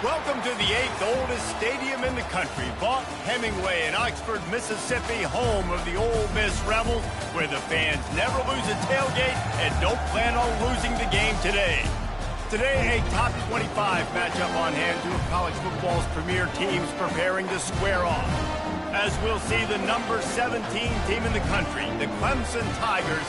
Welcome to the 8th oldest stadium in the country, Vaught Hemingway in Oxford, Mississippi, home of the Ole Miss Rebels, where the fans never lose a tailgate and don't plan on losing the game today. Today, a top 25 matchup on hand, two of college football's premier teams preparing to square off. As we'll see the number 17 team in the country, the Clemson Tigers,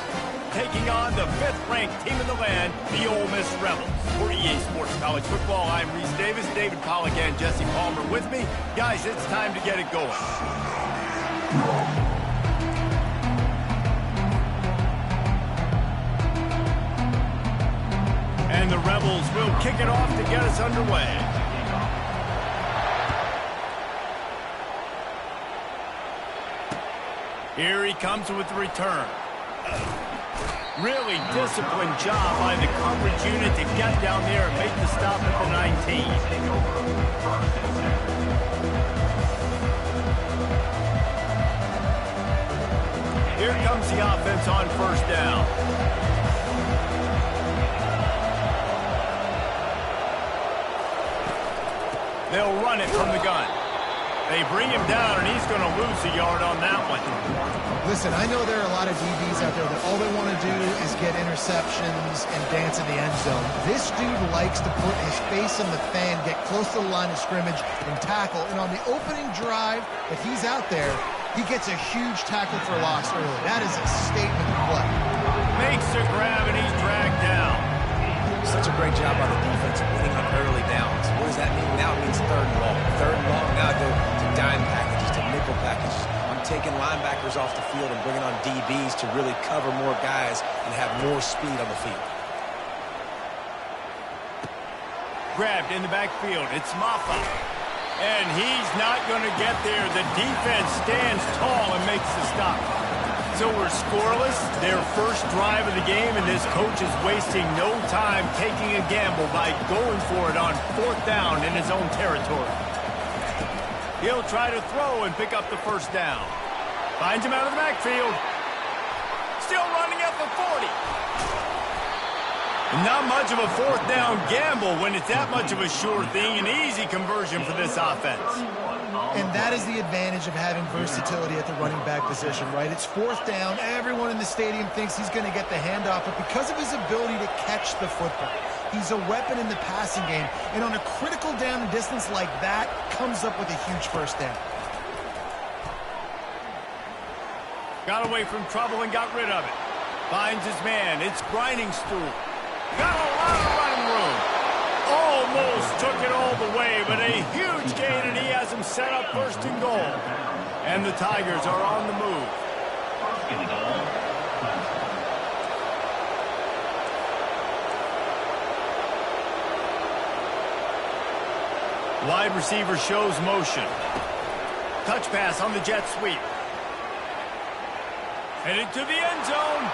taking on the 5th-ranked team in the land, the Ole Miss Rebels. For EA Sports College Football, I'm Reese Davis, David Pollack, and Jesse Palmer with me. Guys, it's time to get it going. And the Rebels will kick it off to get us underway. Here he comes with the return. Really disciplined job by the coverage unit to get down there and make the stop at the 19. Here comes the offense on first down. They'll run it from the gun. They bring him down, and he's going to lose a yard on that one. Listen, I know there are a lot of DBs out there that all they want to do is get interceptions and dance in the end zone. This dude likes to put his face in the fan, get close to the line of scrimmage, and tackle. And on the opening drive, if he's out there, he gets a huge tackle for loss early. That is a statement play. Makes the grab, and he's dragged down. Such a great job by the defense winning on early downs. What does that mean? Now it means third and long. Third and long, now go to dime packages, to nickel packages. I'm taking linebackers off the field and bringing on DBs to really cover more guys and have more speed on the field. Grabbed in the backfield. It's Maffa. And he's not going to get there. The defense stands tall and makes the stop. So we're scoreless, their first drive of the game, and this coach is wasting no time taking a gamble by going for it on 4th down in his own territory. He'll try to throw and pick up the first down. Finds him out of the backfield. Still running at the 40. Not much of a 4th down gamble when it's that much of a sure thing, an easy conversion for this offense. And that is the advantage of having versatility at the running back position, right? It's 4th down. Everyone in the stadium thinks he's going to get the handoff, but because of his ability to catch the football, he's a weapon in the passing game. And on a critical down and distance like that, comes up with a huge first down. Got away from trouble and got rid of it. Finds his man. It's Grinding Stool. Got a lot of running room. Almost took it all the way, but a huge gain, and he has him set up 1st and goal. And the Tigers are on the move. Wide receiver shows motion. Touch pass on the jet sweep. Headed to the end zone.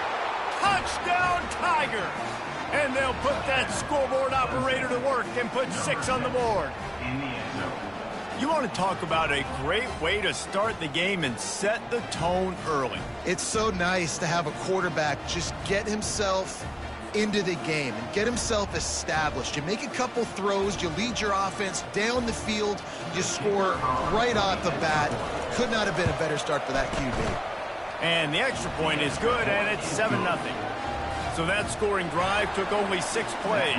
Touchdown, Tigers! And they'll put that scoreboard operator to work and put 6 on the board. You want to talk about a great way to start the game and set the tone early. It's so nice to have a quarterback just get himself into the game and get himself established. You make a couple throws, you lead your offense down the field, you score right off the bat. Could not have been a better start for that QB. And the extra point is good, and it's 7-0. So that scoring drive took only 6 plays.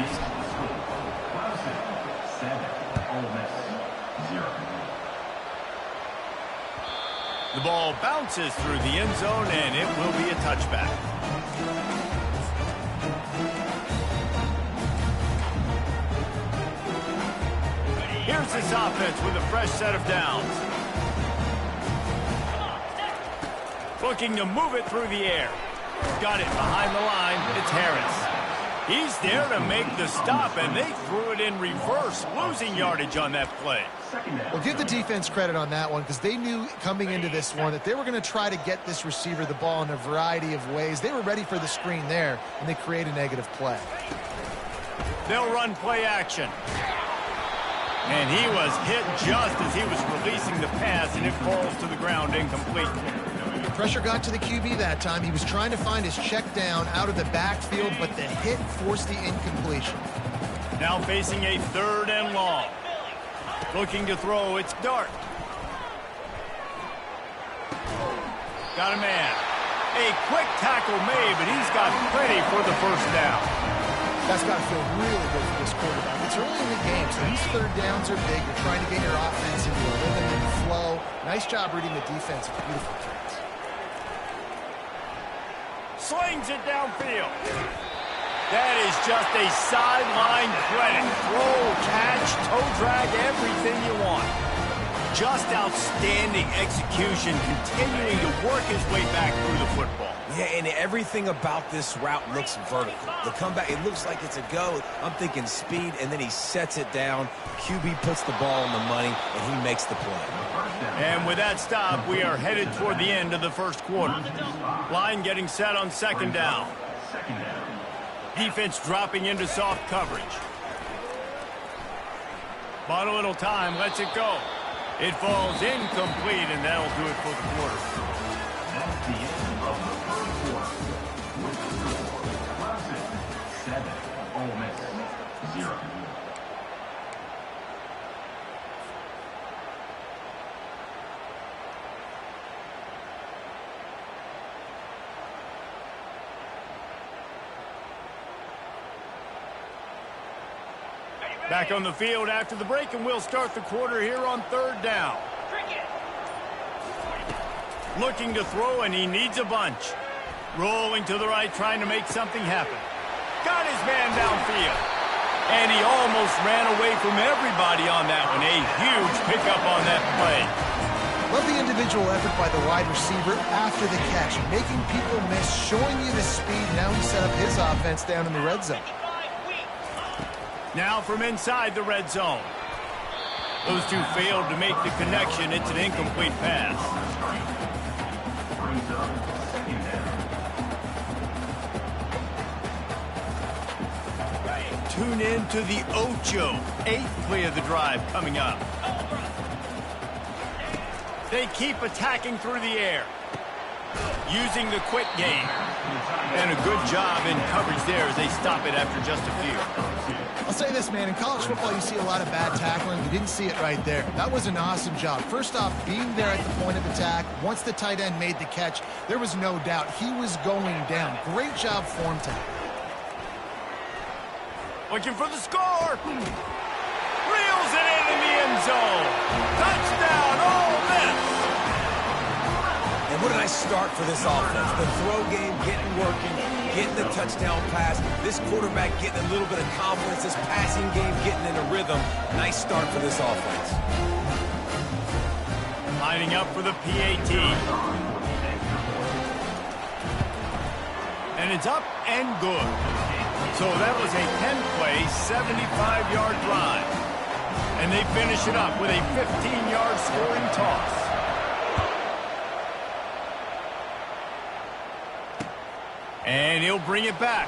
The ball bounces through the end zone, and it will be a touchback. Here's this offense with a fresh set of downs. Looking to move it through the air. Got it behind the line. It's Harris. He's there to make the stop, and they threw it in reverse, losing yardage on that play. Well, give the defense credit on that one because they knew coming into this one that they were going to try to get this receiver the ball in a variety of ways. They were ready for the screen there, and they create a negative play. They'll run play action. And he was hit just as he was releasing the pass, and it falls to the ground incomplete. Pressure got to the QB that time. He was trying to find his check down out of the backfield, but the hit forced the incompletion. Now facing a 3rd and long. Looking to throw, it's Dart. Got a man. A quick tackle made, but he's got plenty for the first down. That's got to feel really good for this quarterback. It's early in the game, so these third downs are big. You're trying to get your offense into a rhythm and flow. Nice job reading the defense. Beautiful tricks. Slings it downfield. That is just a sideline credit. Throw, catch, toe drag, everything you want. Just outstanding execution, continuing to work his way back through the football. Yeah, and everything about this route looks vertical. The comeback, it looks like it's a go. I'm thinking speed, and then he sets it down. QB puts the ball on the money, and he makes the play. And with that stop, we are headed toward the end of the first quarter. Line getting set on second down. Defense dropping into soft coverage. Bought a little time, lets it go. It falls incomplete, and that'll do it for the quarter. That's the end of the first quarter. With the score, Clemson 7, Ole Miss 0. Back on the field after the break, and we'll start the quarter here on third down. Looking to throw, and he needs a bunch. Rolling to the right, trying to make something happen. Got his man downfield. And he almost ran away from everybody on that one. A huge pickup on that play. Love the individual effort by the wide receiver after the catch, making people miss, showing you the speed. Now he set up his offense down in the red zone. Now from inside the red zone. Those two failed to make the connection. It's an incomplete pass. Tune in to the Ocho. 8th play of the drive coming up. They keep attacking through the air. Using the quick game. And a good job in coverage there as they stop it after just a few. I'll say this, man. In college football, you see a lot of bad tackling. You didn't see it right there. That was an awesome job. First off, being there at the point of attack. Once the tight end made the catch, there was no doubt he was going down. Great job form tackle. Looking for the score. Reels it in the end zone. Touchdown, Ole Miss. And what a nice start for this offense. The throw game getting working, getting the touchdown pass. This quarterback getting a little bit of confidence. This passing game getting in a rhythm. Nice start for this offense. Lining up for the PAT. And it's up and good. So that was a 10-play, 75-yard drive. And they finish it up with a 15-yard scoring toss. And he'll bring it back.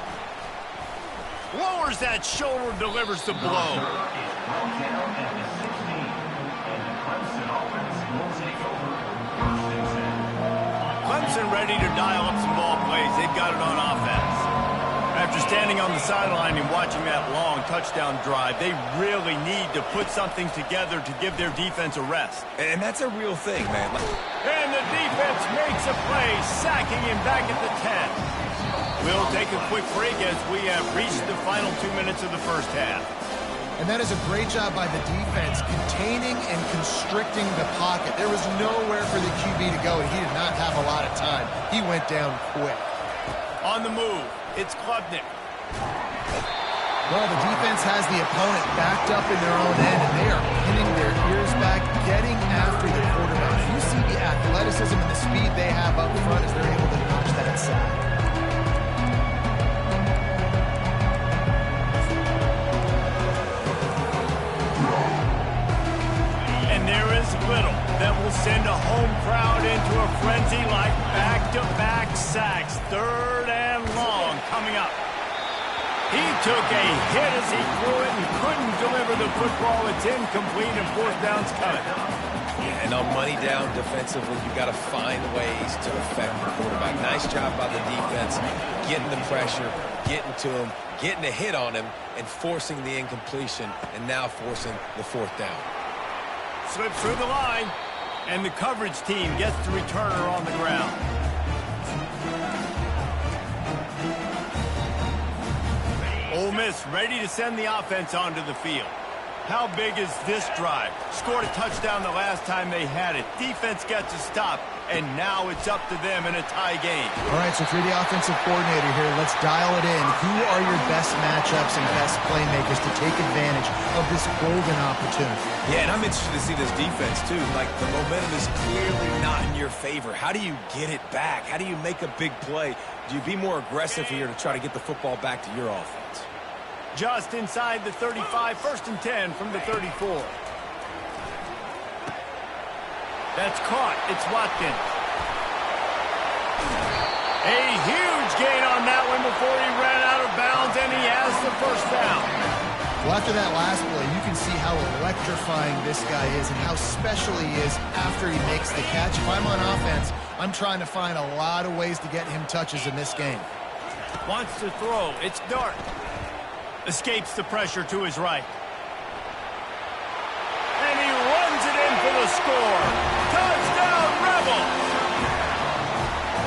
Lowers that shoulder, delivers the blow. Clemson ready to dial up some ball plays. They've got it on offense. After standing on the sideline and watching that long touchdown drive, they really need to put something together to give their defense a rest. And that's a real thing, man. And the defense makes a play, sacking him back at the 10. We'll take a quick break as we have reached the final 2 minutes of the first half. And that is a great job by the defense, containing and constricting the pocket. There was nowhere for the QB to go, and he did not have a lot of time. He went down quick. On the move, it's Klubnik. Well, the defense has the opponent backed up in their own end, and they are pinning their ears back, getting after the quarterback. You see the athleticism and the speed they have up front as they're able to notch that side. Little that will send a home crowd into a frenzy like back-to-back sacks. 3rd and long coming up. He took a hit as he threw it and couldn't deliver the football. It's incomplete and 4th down's coming. Yeah, and on money down defensively, you got to find ways to affect the quarterback. Nice job by the defense, getting the pressure, getting to him, getting a hit on him, and forcing the incompletion, and now forcing the 4th down. slips through the line, and the coverage team gets the returner on the ground. Ole Miss ready to send the offense onto the field. How big is this drive? Scored a touchdown the last time they had it. Defense gets a stop, and now it's up to them in a tie game. All right, so if you're the offensive coordinator here, let's dial it in. Who are your best matchups and best playmakers to take advantage of this golden opportunity? Yeah, and I'm interested to see this defense, too. Like, the momentum is clearly not in your favor. How do you get it back? How do you make a big play? Do you be more aggressive here to try to get the football back to your offense? Just inside the 35, 1st and 10 from the 34. That's caught. It's Watkins. A huge gain on that one before he ran out of bounds, and he has the first down. Well, after that last play, you can see how electrifying this guy is and how special he is after he makes the catch. If I'm on offense, I'm trying to find a lot of ways to get him touches in this game. Wants to throw. It's Dart. Escapes the pressure to his right. And he runs it in for the score. Touchdown, Rebels!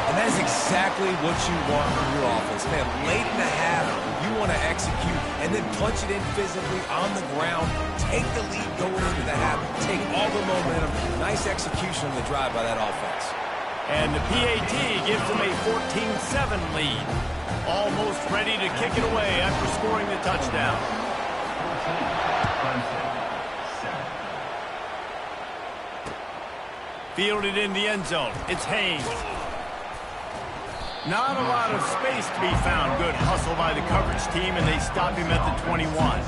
And that is exactly what you want from your offense. Man, late in the half, you want to execute and then punch it in physically on the ground. Take the lead going into the half. Take all the momentum. Nice execution on the drive by that offense. And the PAT gives them a 14-7 lead. Almost ready to kick it away after scoring the touchdown. Fielded in the end zone. It's Haynes. Not a lot of space to be found. Good hustle by the coverage team, and they stop him at the 21.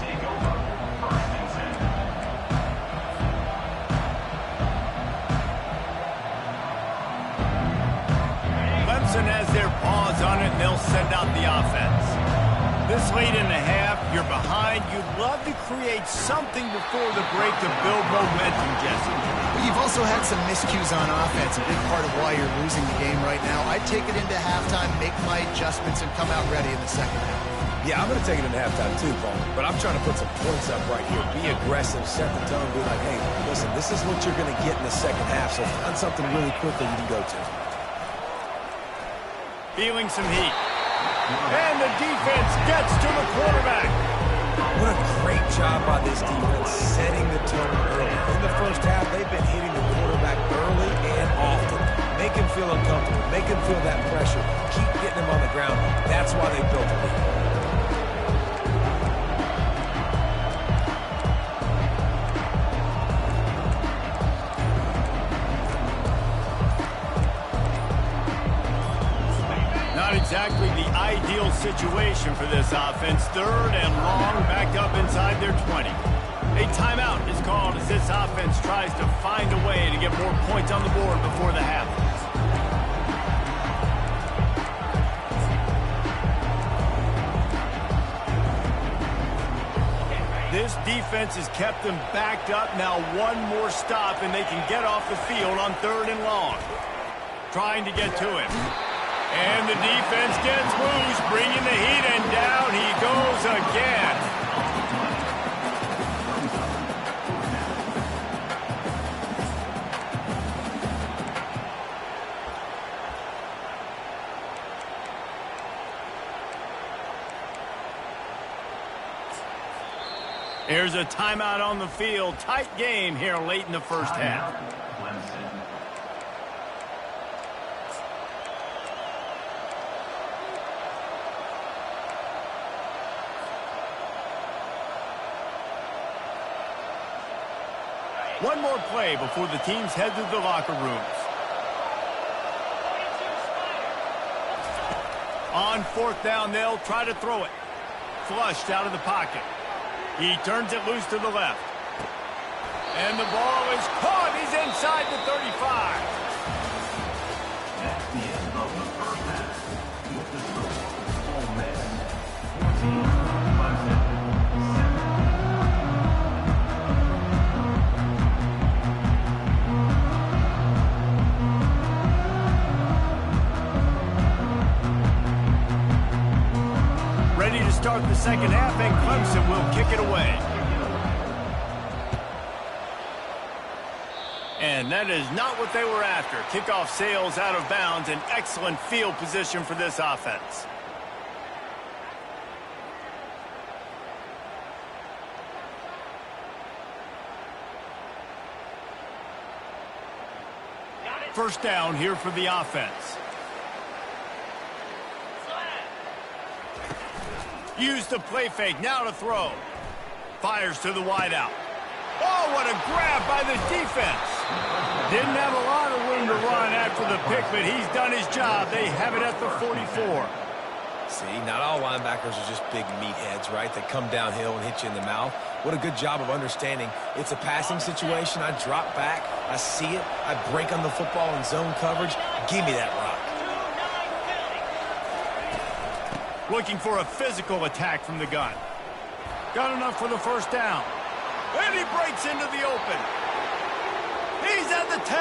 Has their paws on it, and they'll send out the offense. This late in the half, you're behind. You'd love to create something before the break to build momentum, Jesse. You've also had some miscues on offense, a big part of why you're losing the game right now. I'd take it into halftime, make my adjustments, and come out ready in the second half. Yeah, I'm going to take it into halftime too, Paul. But I'm trying to put some points up right here. Be aggressive, set the tone, be like, hey, listen, this is what you're going to get in the second half, so find something really quickly you can go to. Feeling some heat. And the defense gets to the quarterback. What a great job by this defense setting the tone early. In the first half, they've been hitting the quarterback early and often. Make him feel uncomfortable. Make him feel that pressure. Keep getting him on the ground. That's why they built the lead. Exactly the ideal situation for this offense. 3rd and long, backed up inside their 20. A timeout is called as this offense tries to find a way to get more points on the board before the half. This defense has kept them backed up. Now one more stop and they can get off the field on 3rd and long. Trying to get to him. And the defense gets loose, bringing the heat, and down he goes again. Here's a timeout on the field. Tight game here late in the first half. One more play before the teams head to the locker rooms. On 4th down, they'll try to throw it. Flushed out of the pocket. He turns it loose to the left. And the ball is caught. He's inside the 35. That's the end of the first half. With the score, Ole Miss 14, Clemson 7. Ready to start the second half, and Clemson will kick it away. And that is not what they were after. Kickoff sails out of bounds, and excellent field position for this offense. First down here for the offense. Use the play fake, now to throw. Fires to the wideout. Oh, what a grab by the defense. Didn't have a lot of room to run after the pick, but he's done his job. They have it at the 44. See, not all linebackers are just big meatheads, right? They come downhill and hit you in the mouth. What a good job of understanding. It's a passing situation. I drop back. I see it. I break on the football in zone coverage. Give me that rock. Looking for a physical attack from the gun. Got enough for the first down. And he breaks into the open. He's at the 10.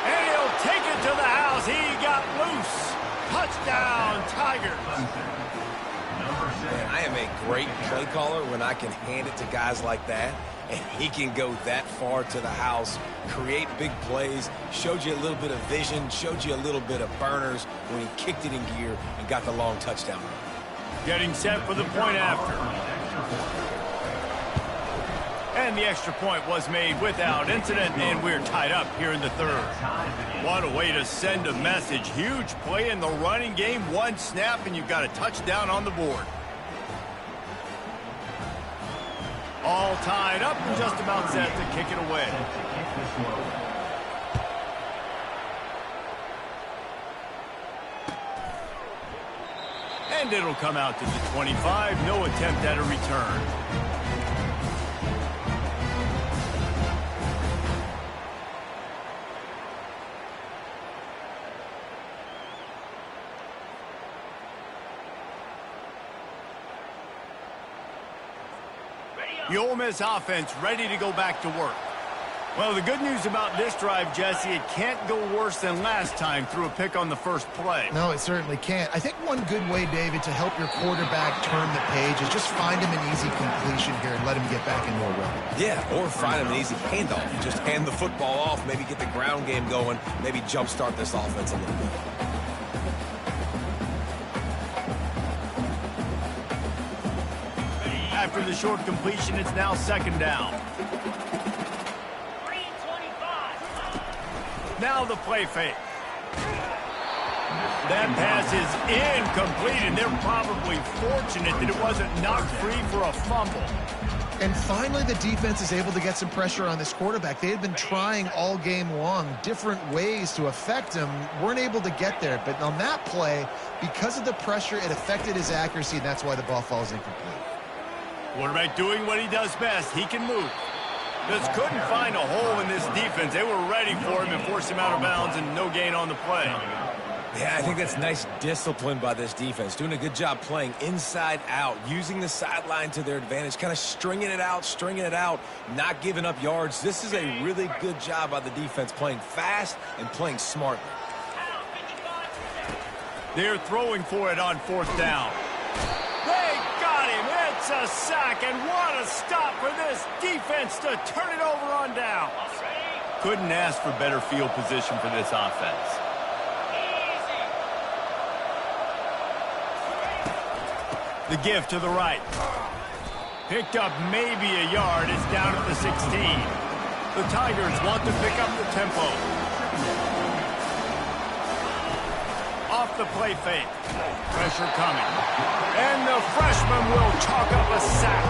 And he'll take it to the house. He got loose. Touchdown, Tigers. Man, I am a great play caller when I can hand it to guys like that. And he can go that far to the house, create big plays, showed you a little bit of vision, showed you a little bit of burners when he kicked it in gear and got the long touchdown run. Getting set for the point after. And the extra point was made without incident, and we're tied up here in the third. What a way to send a message. Huge play in the running game. One snap, and you've got a touchdown on the board. All tied up and just about set to kick it away. And it'll come out to the 25. No attempt at a return. The Ole Miss offense ready to go back to work. Well, the good news about this drive, Jesse, it can't go worse than last time through a pick on the first play. No, it certainly can't. I think one good way, David, to help your quarterback turn the page is just find him an easy completion here and let him get back into a run. Yeah, or find him an easy handoff. Just hand the football off, maybe get the ground game going, maybe jumpstart this offense a little bit. After the short completion, it's now second down. Now the play fake. That pass is incomplete, and they're probably fortunate that it wasn't knocked free for a fumble. And finally, the defense is able to get some pressure on this quarterback. They had been trying all game long different ways to affect him, weren't able to get there. But on that play, because of the pressure, it affected his accuracy, and that's why the ball falls incomplete. Quarterback doing what he does best. He can move. Just couldn't find a hole in this defense. They were ready for him and forced him out of bounds, and no gain on the play. Yeah, I think that's nice discipline by this defense. Doing a good job playing inside out, using the sideline to their advantage, kind of stringing it out, not giving up yards. This is a really good job by the defense, playing fast and playing smartly. They're throwing for it on fourth down. They got him. It's a sack, and what a stop for this defense to turn it over on down. Couldn't ask for better field position for this offense. The give to the right. Picked up maybe a yard. It's down at the 16. The Tigers want to pick up the tempo. Off the play fake. Pressure coming. And the freshman will chalk up a sack.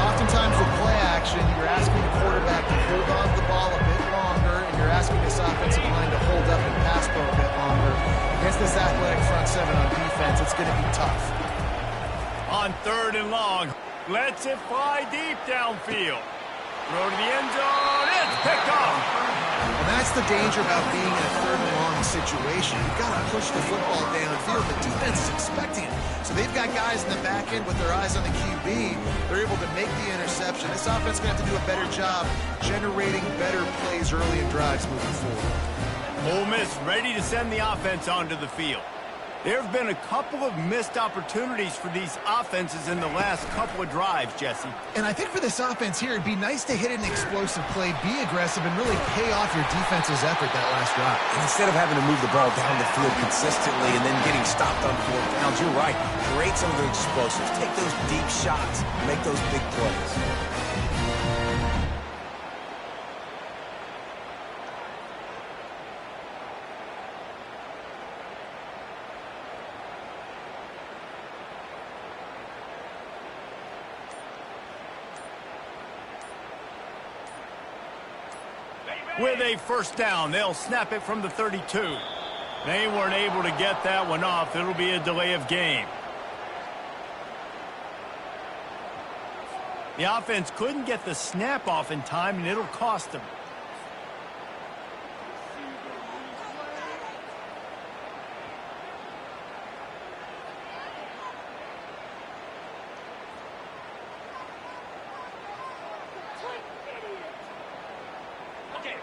Oftentimes with play action, you're asking the quarterback to hold on to the ball a bit longer, and you're asking this offensive line to hold up and pass pro a bit longer. Against this athletic front seven on defense, it's going to be tough. On third and long, lets it fly deep downfield. Throw to the end zone, it's picked off. And that's the danger about being in a third and long situation. You've got to push the football downfield. The defense is expecting it. So they've got guys in the back end with their eyes on the QB. They're able to make the interception. This offense is going to have to do a better job generating better plays early in drives moving forward. Ole Miss ready to send the offense onto the field. There have been a couple of missed opportunities for these offenses in the last couple of drives, Jesse. And I think for this offense here, it'd be nice to hit an explosive play, be aggressive, and really pay off your defense's effort that last drive. And instead of having to move the ball down the field consistently and then getting stopped on 4th downs, you're right. Create some of the explosives. Take those deep shots. Make those big plays. With a first down, they'll snap it from the 32. They weren't able to get that one off. It'll be a delay of game. The offense couldn't get the snap off in time, and it'll cost them.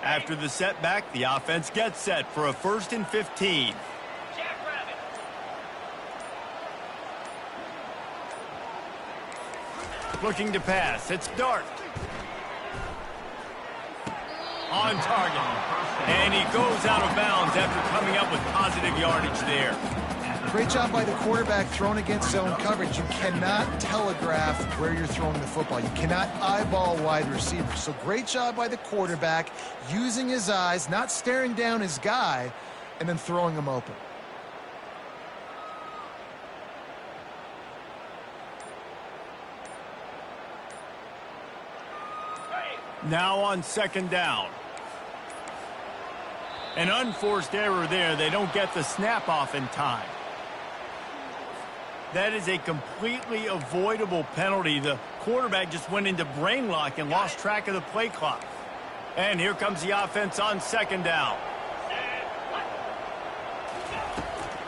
After the setback, the offense gets set for a 1st and 15. Looking to pass. It's Dart. On target. And he goes out of bounds after coming up with positive yardage there. Great job by the quarterback thrown against zone coverage. You cannot telegraph where you're throwing the football. You cannot eyeball wide receivers. So great job by the quarterback using his eyes, not staring down his guy, and then throwing him open. Now on 2nd down. An unforced error there. They don't get the snap off in time. That is a completely avoidable penalty. The quarterback just went into brain lock and lost track of the play clock. And here comes the offense on 2nd down.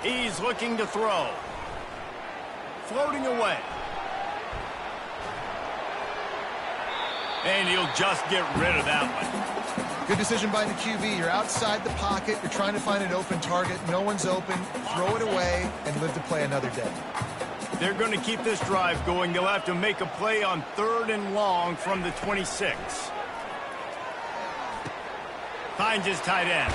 He's looking to throw. Floating away. And he'll just get rid of that one. Good decision by the QB. You're outside the pocket. You're trying to find an open target. No one's open. Throw it away and live to play another day. They're going to keep this drive going. They'll have to make a play on 3rd and long from the 26. Finds his tight end.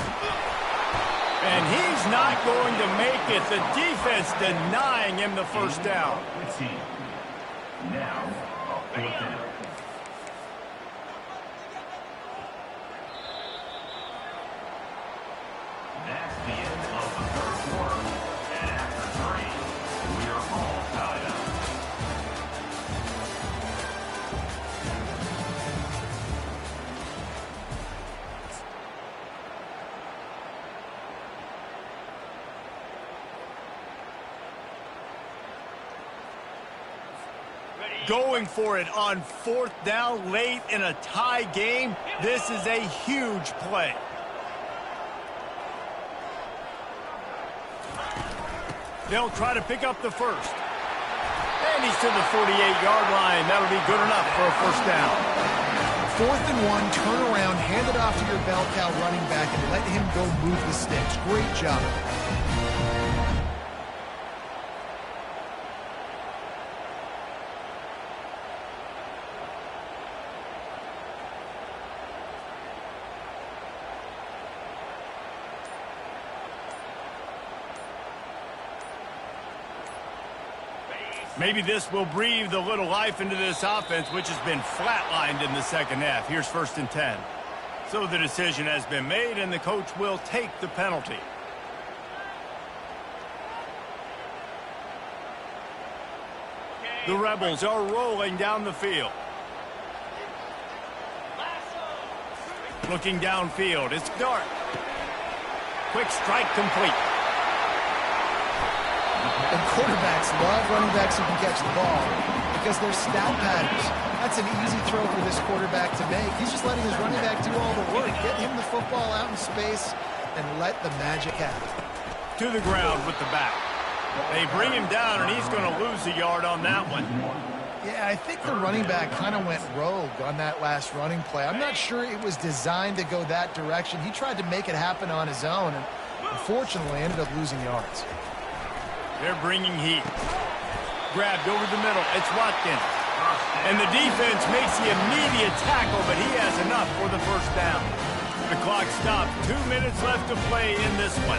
And he's not going to make it. The defense denying him the first down. Now, a 4th down. That's the end of the 3rd quarter. And after 3, we are all tied up. Going for it on 4th down late in a tie game. This is a huge play. They'll try to pick up the first. And he's to the 48-yard line. That'll be good enough for a first down. 4th and 1, turn around, hand it off to your bell cow running back, and let him go move the sticks. Great job. Maybe this will breathe a little life into this offense, which has been flatlined in the 2nd half. Here's 1st and 10. So the decision has been made, and the coach will take the penalty. The Rebels are rolling down the field. Looking downfield, it's Dart. Quick strike complete. And quarterbacks love running backs who can catch the ball because they're stout patterns. That's an easy throw for this quarterback to make. He's just letting his running back do all the work. Get him the football out in space and let the magic happen. To the ground with the back. They bring him down, and he's going to lose a yard on that one. Yeah, I think the running back kind of went rogue on that last running play. I'm not sure it was designed to go that direction. He tried to make it happen on his own, and unfortunately ended up losing yards. They're bringing heat. Grabbed over the middle. It's Watkins. And the defense makes the immediate tackle, but he has enough for the first down. The clock stopped. 2 minutes left to play in this one.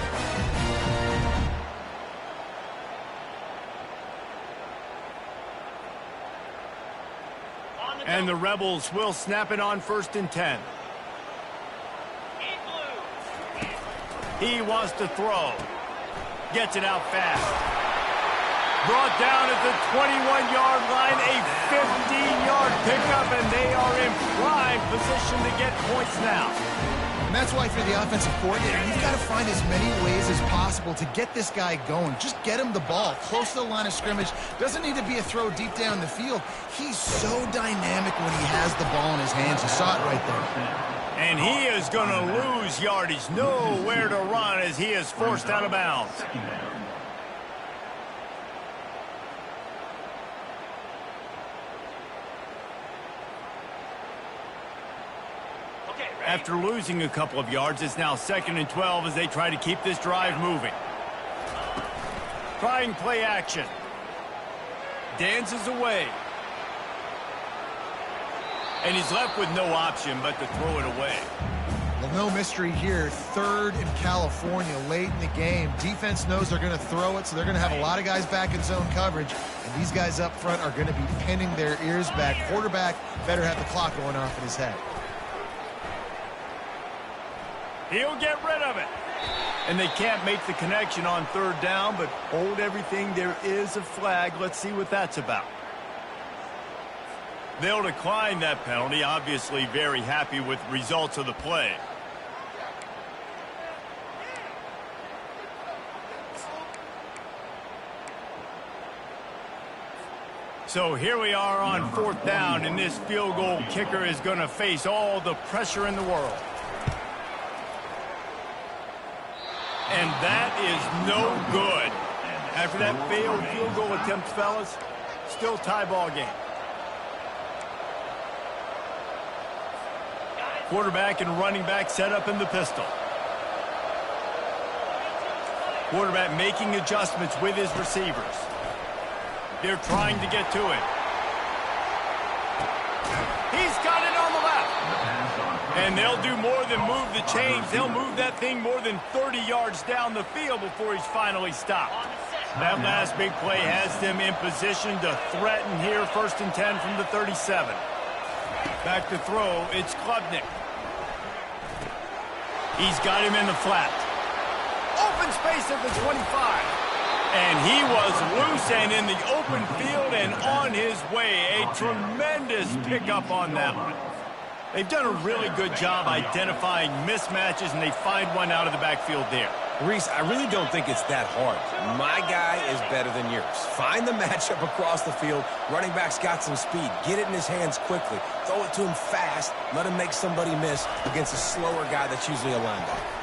And the Rebels will snap it on 1st and 10. He wants to throw. Gets it out fast. Brought down at the 21-yard line. A 15-yard pickup, and they are in prime position to get points now. And that's why for the offensive coordinator, you've got to find as many ways as possible to get this guy going. Just get him the ball close to the line of scrimmage. Doesn't need to be a throw deep down the field. He's so dynamic when he has the ball in his hands. You saw it right there. And he is going to lose yardage. Nowhere to run as he is forced out of bounds. After losing a couple of yards, it's now 2nd and 12 as they try to keep this drive moving. Trying play action. Dances away. And he's left with no option but to throw it away. Well, no mystery here. 3rd in California late in the game. Defense knows they're going to throw it, so they're going to have a lot of guys back in zone coverage. And these guys up front are going to be pinning their ears back. Quarterback better have the clock going off in his head. He'll get rid of it. And they can't make the connection on 3rd down, but hold everything. There is a flag. Let's see what that's about. They'll decline that penalty. Obviously very happy with the results of the play. So here we are on 4th down, and this field goal kicker is going to face all the pressure in the world. And that is no good. After that failed field goal attempt, fellas, still tie ball game. Quarterback and running back set up in the pistol. Quarterback making adjustments with his receivers. They're trying to get to it. He's got it on the left. And they'll do more than move the chains. They'll move that thing more than 30 yards down the field before he's finally stopped. That last big play has them in position to threaten here. 1st and 10 from the 37. Back to throw. It's Klubnik. He's got him in the flat. Open space at the 25. And he was loose and in the open field and on his way. A tremendous pickup on that one. They've done a really good job identifying mismatches, and they find one out of the backfield there. Reese, I really don't think it's that hard. My guy is better than yours. Find the matchup across the field. Running back's got some speed. Get it in his hands quickly. Throw it to him fast. Let him make somebody miss against a slower guy that's usually a linebacker.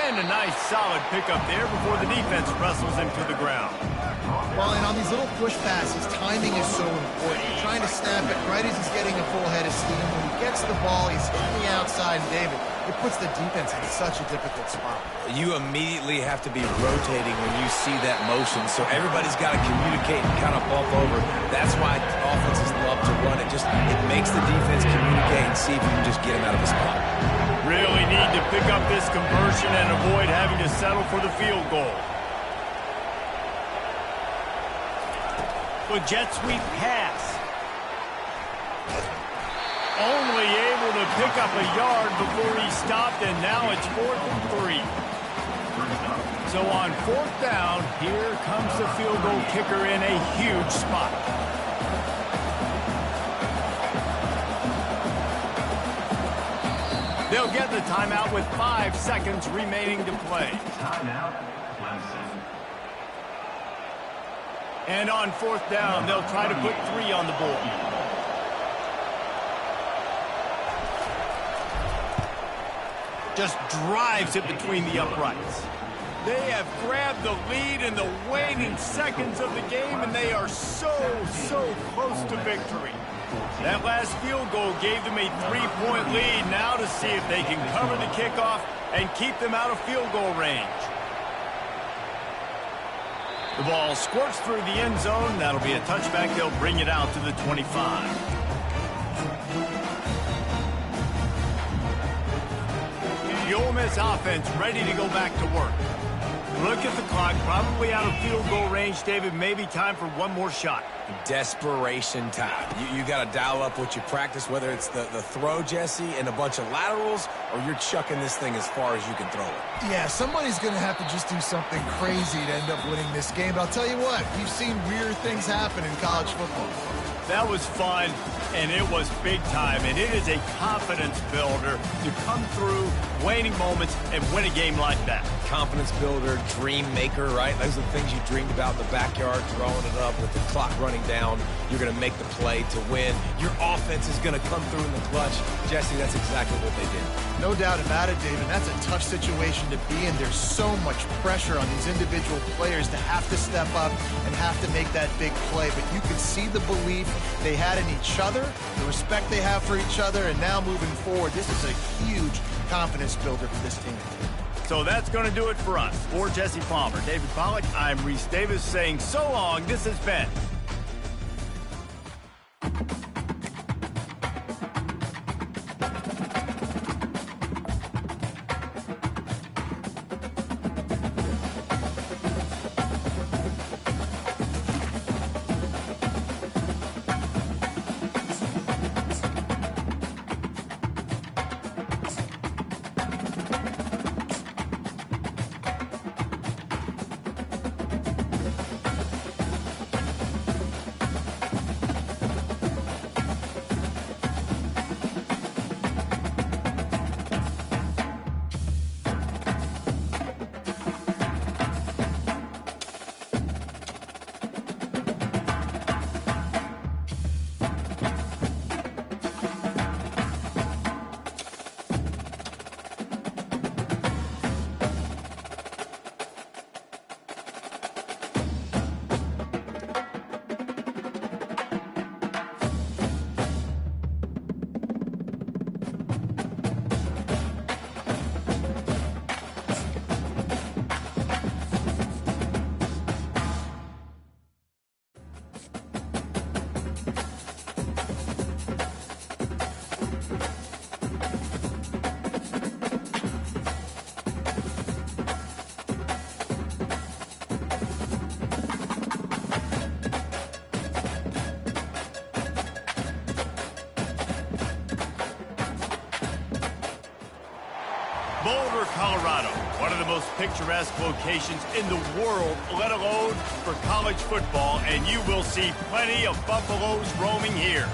And a nice solid pickup there before the defense wrestles him to the ground. Well, and on these little push passes, timing is so important. You're trying to snap it right as he's getting a full head of steam. When he gets the ball, he's on the outside, and David, it puts the defense in such a difficult spot. You immediately have to be rotating when you see that motion, so everybody's got to communicate and kind of bump over. That's why offenses love to run it. It makes the defense communicate and see if you can just get him out of the spot. Really need to pick up this conversion and avoid having to settle for the field goal. The jet sweep pass. Only able to pick up a yard before he stopped, and now it's 4th and 3. So on 4th down, here comes the field goal kicker in a huge spot. They'll get the timeout with 5 seconds remaining to play. Timeout, Clemson. And on 4th down, they'll try to put 3 on the board. Just drives it between the uprights. They have grabbed the lead in the waning seconds of the game, and they are so close to victory. That last field goal gave them a 3-point lead. Now to see if they can cover the kickoff and keep them out of field goal range. The ball squirts through the end zone. That'll be a touchback. They'll bring it out to the 25. The Ole Miss offense ready to go back to work. Look at the clock, probably out of field goal range, David. Maybe time for one more shot. Desperation time. You got to dial up what you practice, whether it's the throw, Jesse, and a bunch of laterals, or you're chucking this thing as far as you can throw it. Yeah, somebody's going to have to just do something crazy to end up winning this game. But I'll tell you what, we've seen weird things happen in college football. That was fun, and it was big time, and it is a confidence builder to come through waning moments and win a game like that. Confidence builder, dream maker, right? Those are the things you dreamed about in the backyard, drawing it up with the clock running down. You're going to make the play to win. Your offense is going to come through in the clutch. Jesse, that's exactly what they did. No doubt about it, David. That's a tough situation to be in. There's so much pressure on these individual players to have to step up and have to make that big play. But you could see the belief they had in each other, the respect they have for each other, and now moving forward, this is a huge confidence builder for this team. So that's going to do it for us. For Jesse Palmer, David Pollack, I'm Reese Davis saying so long. This has been Boulder, Colorado, one of the most picturesque locations in the world, let alone for college football, and you will see plenty of Buffaloes roaming here.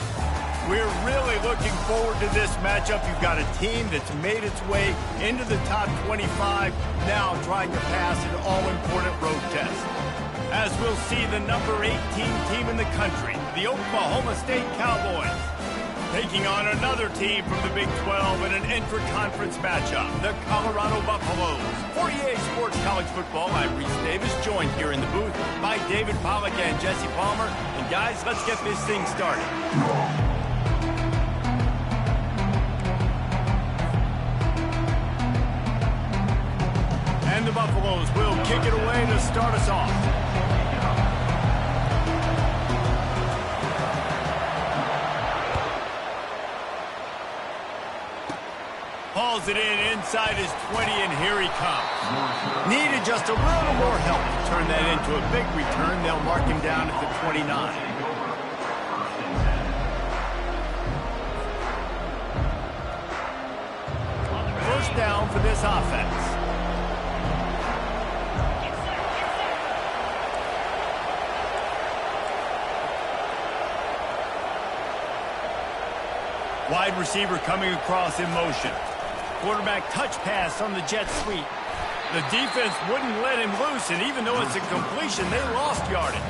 We're really looking forward to this matchup. You've got a team that's made its way into the top 25, now trying to pass an all-important road test. As we'll see the number 18 team in the country, the Oklahoma State Cowboys, taking on another team from the Big 12 in an intra-conference matchup, the Colorado Buffaloes. For EA Sports College Football, I'm Reese Davis, joined here in the booth by David Pollack and Jesse Palmer. And guys, let's get this thing started. And the Buffaloes will kick it away to start us off. Hauls it in inside his 20, and here he comes. Needed just a little more help to turn that into a big return. They'll mark him down at the 29. First down for this offense. Wide receiver coming across in motion. Quarterback touch pass on the jet sweep. The defense wouldn't let him loose, and even though it's a completion, they lost yardage.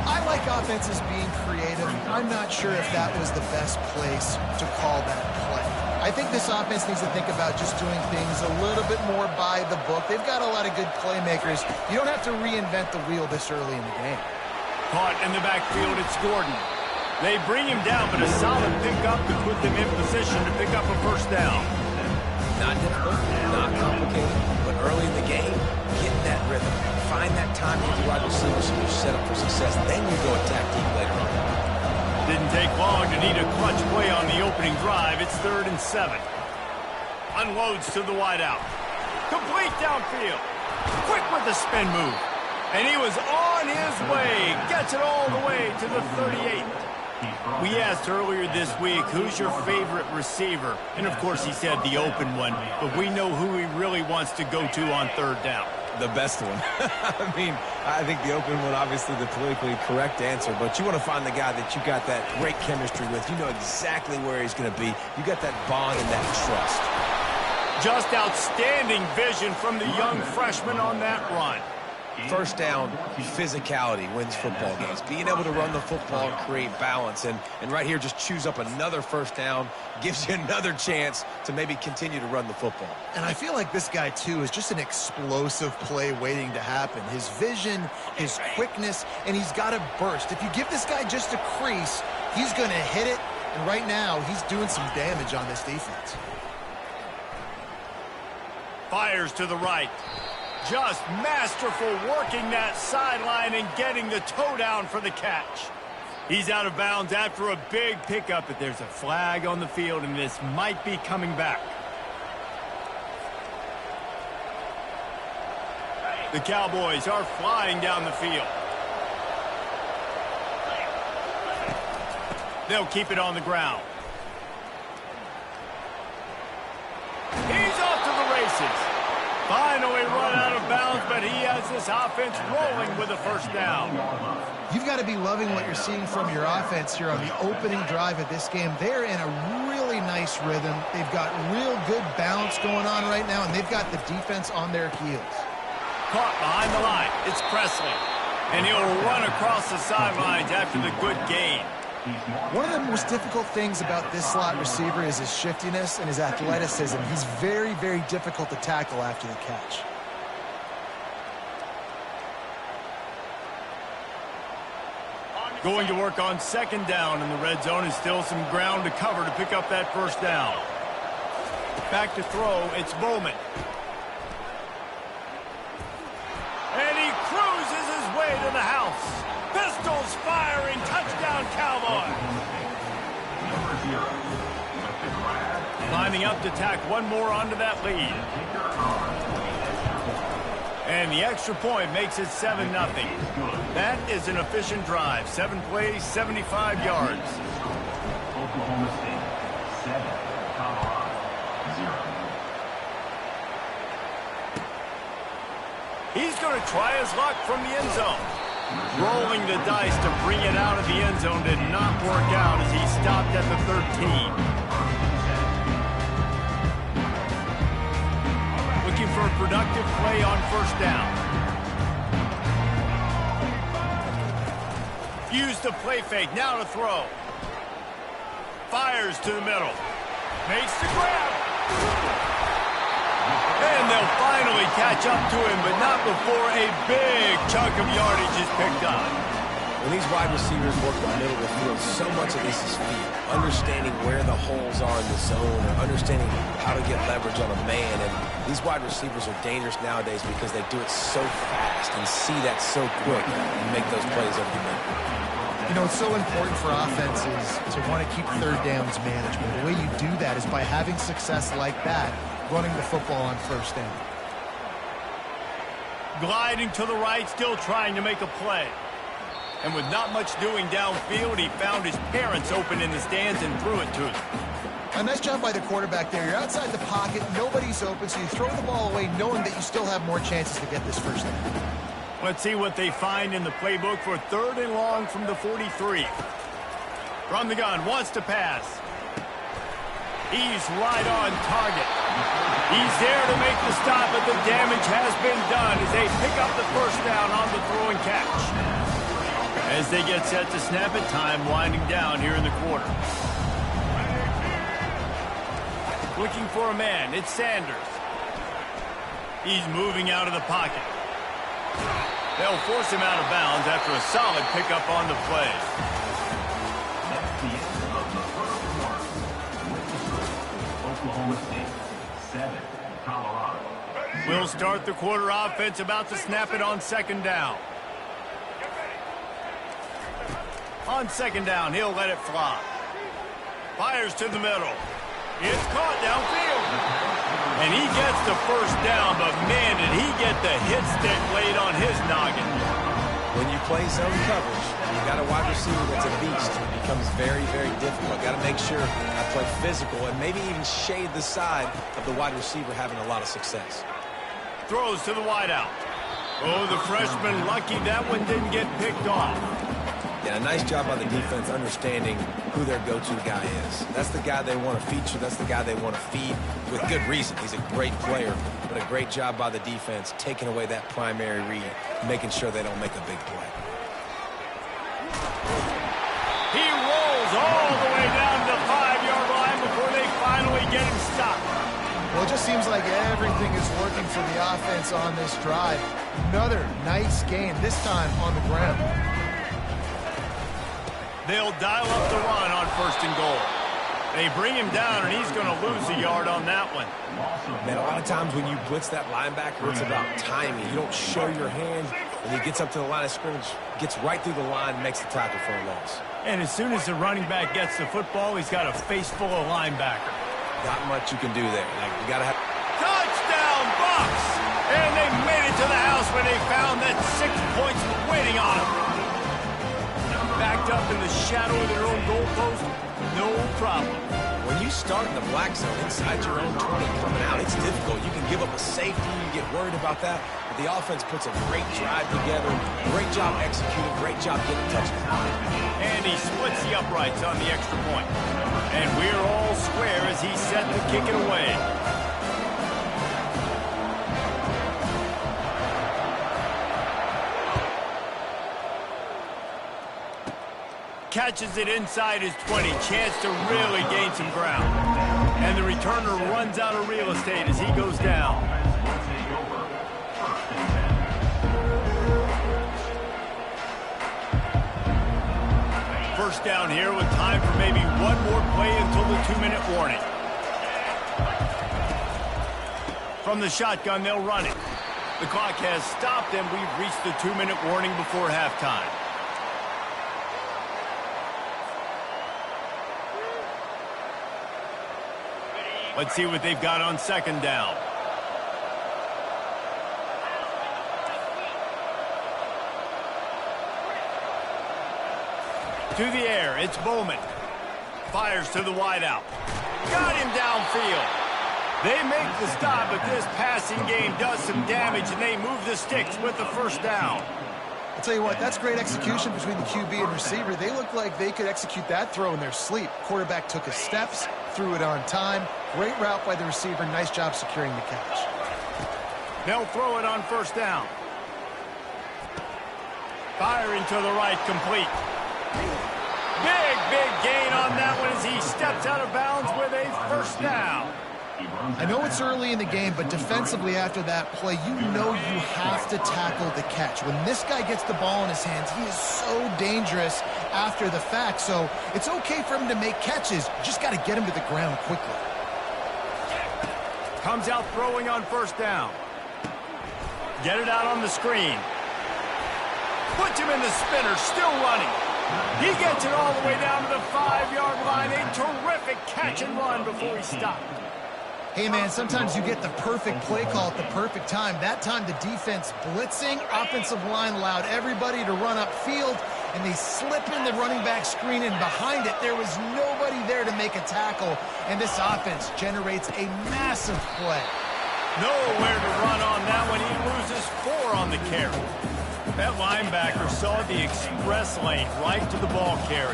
I like offenses being creative. I'm not sure if that was the best place to call that play. I think this offense needs to think about just doing things a little bit more by the book. They've got a lot of good playmakers. You don't have to reinvent the wheel this early in the game. Caught in the backfield, it's Gordon. They bring him down, but a solid pickup to put them in position to pick up a first down. Not difficult, not complicated, but early in the game, get in that rhythm. Find that time with your wide receivers so you're set up for success. Then you go attack deep later on. Didn't take long to need a clutch play on the opening drive. It's 3rd and 7. Unloads to the wideout. Complete downfield. Quick with the spin move. And he was on his way. Gets it all the way to the 38. We asked earlier this week, who's your favorite receiver? And, of course, he said the open one. But we know who he really wants to go to on 3rd down. The best one. I mean, I think the open one, obviously the politically correct answer, but you want to find the guy that you got that great chemistry with. You know exactly where he's going to be. You got that bond and that trust. Just outstanding vision from the young freshman on that run. First down, physicality wins football games. Being able to run the football and create balance. And right here, just choose up another first down, gives you another chance to maybe continue to run the football. And I feel like this guy, too, is just an explosive play waiting to happen. His vision, his quickness, and he's got a burst. If you give this guy just a crease, he's going to hit it. And right now, he's doing some damage on this defense. Fires to the right. Just masterful working that sideline and getting the toe down for the catch. He's out of bounds after a big pickup, but there's a flag on the field, and this might be coming back. The Cowboys are flying down the field. They'll keep it on the ground. He's off to the races. Finally run out of bounds, but he has this offense rolling with a first down. You've got to be loving what you're seeing from your offense here on the opening drive of this game. They're in a really nice rhythm. They've got real good balance going on right now, and they've got the defense on their heels. Caught behind the line. It's Presley. And he'll run across the sidelines after the good gain. One of the most difficult things about this slot receiver is his shiftiness and his athleticism. He's very, very difficult to tackle after the catch. Going to work on 2nd down in the red zone, and still some ground to cover to pick up that first down. Back to throw, it's Bowman. And he cruises his way to the house. Pistols firing, touchdown Cowboys. Lining up to tack one more onto that lead. And the extra point makes it 7-0. That is an efficient drive. 7 plays, 75 yards. Oklahoma State, 7. Colorado, 0. He's going to try his luck from the end zone. Rolling the dice to bring it out of the end zone did not work out as he stopped at the 13. Looking for a productive play on first down. Use the play fake, now to throw. Fires to the middle. Makes the grab. And they'll finally catch up to him, but not before a big chunk of yardage is picked up. When these wide receivers work the middle of the field, so much of this is feel. Understanding where the holes are in the zone, or understanding how to get leverage on a man. And these wide receivers are dangerous nowadays because they do it so fast and see that so quick and make those plays every minute. You know, it's so important for offenses to want to keep 3rd downs management. The way you do that is by having success like that, running the football on first down. Gliding to the right, still trying to make a play. And with not much doing downfield, he found his parents open in the stands and threw it to them. A nice job by the quarterback there. You're outside the pocket, nobody's open, so you throw the ball away knowing that you still have more chances to get this first down. Let's see what they find in the playbook for 3rd and long from the 43. From the gun, wants to pass. He's right on target. He's there to make the stop, but the damage has been done as they pick up the first down on the throw and catch. As they get set to snap it, time winding down here in the quarter. Looking for a man, it's Sanders. He's moving out of the pocket. They'll force him out of bounds after a solid pickup on the play. That's the end of the first quarter. Oklahoma State, 7. Colorado. We'll They'll start the quarter offense, about to snap it on second down. On second down, he'll let it fly. Fires to the middle. It's caught downfield. And he gets the first down, but man, did he get the hit stick laid on his noggin. When you play zone coverage, you got a wide receiver that's a beast. It becomes very, very difficult. Got to make sure I play physical and maybe even shade the side of the wide receiver having a lot of success. Throws to the wideout. Oh, the freshman lucky that one didn't get picked off. Yeah, nice job by the defense understanding who their go-to guy is. That's the guy they want to feature. That's the guy they want to feed with good reason. He's a great player, but a great job by the defense taking away that primary read, making sure they don't make a big play. He rolls all the way down to the 5-yard line before they finally get him stopped. Well, it just seems like everything is working for the offense on this drive. Another nice gain, this time on the ground. They'll dial up the run on 1st and goal. They bring him down, and he's going to lose a yard on that one. Man, a lot of times when you blitz that linebacker, it's about timing. You don't show your hand, and he gets up to the line of scrimmage, gets right through the line, and makes the tackle for a loss. And as soon as the running back gets the football, he's got a face full of linebacker. Not much you can do there. Like, you got to have... Touchdown, Bucks! And they made it to the house when they found that 6 points waiting on them. Backed up in the shadow of their own goalpost, no problem. When you start in the black zone inside your own 20 coming out, it's difficult. You can give up a safety, you get worried about that, but the offense puts a great drive together, great job executing, great job getting touchdowns. And he splits the uprights on the extra point. And we're all square as he's set to kick it away. Catches it inside his 20. Chance to really gain some ground. And the returner runs out of real estate as he goes down. First down here with time for maybe one more play until the 2-minute warning. From the shotgun, they'll run it. The clock has stopped, and we've reached the 2-minute warning before halftime. Let's see what they've got on second down. To the air, it's Bowman. Fires to the wideout. Got him downfield. They make the stop, but this passing game does some damage, and they move the sticks with the first down. I'll tell you what, that's great execution between the QB and receiver. They look like they could execute that throw in their sleep. Quarterback took his steps, threw it on time. Great route by the receiver. Nice job securing the catch. They'll throw it on first down. Firing to the right, complete. Big gain on that one as he steps out of bounds with a first down. I know it's early in the game, but defensively after that play, you know you have to tackle the catch. When this guy gets the ball in his hands, he is so dangerous after the fact. So it's okay for him to make catches. You just got to get him to the ground quickly. Comes out throwing on first down. Get it out on the screen. Puts him in the spinner, still running. He gets it all the way down to the 5-yard line. A terrific catch and run before he stopped. Hey, man, sometimes you get the perfect play call at the perfect time. That time, the defense blitzing, offensive line allowed everybody to run upfield, and they slip in the running back screen, and behind it, there was nobody there to make a tackle, and this offense generates a massive play. Nowhere to run on that one. He loses 4 on the carry. That linebacker saw the express lane right to the ball carrier.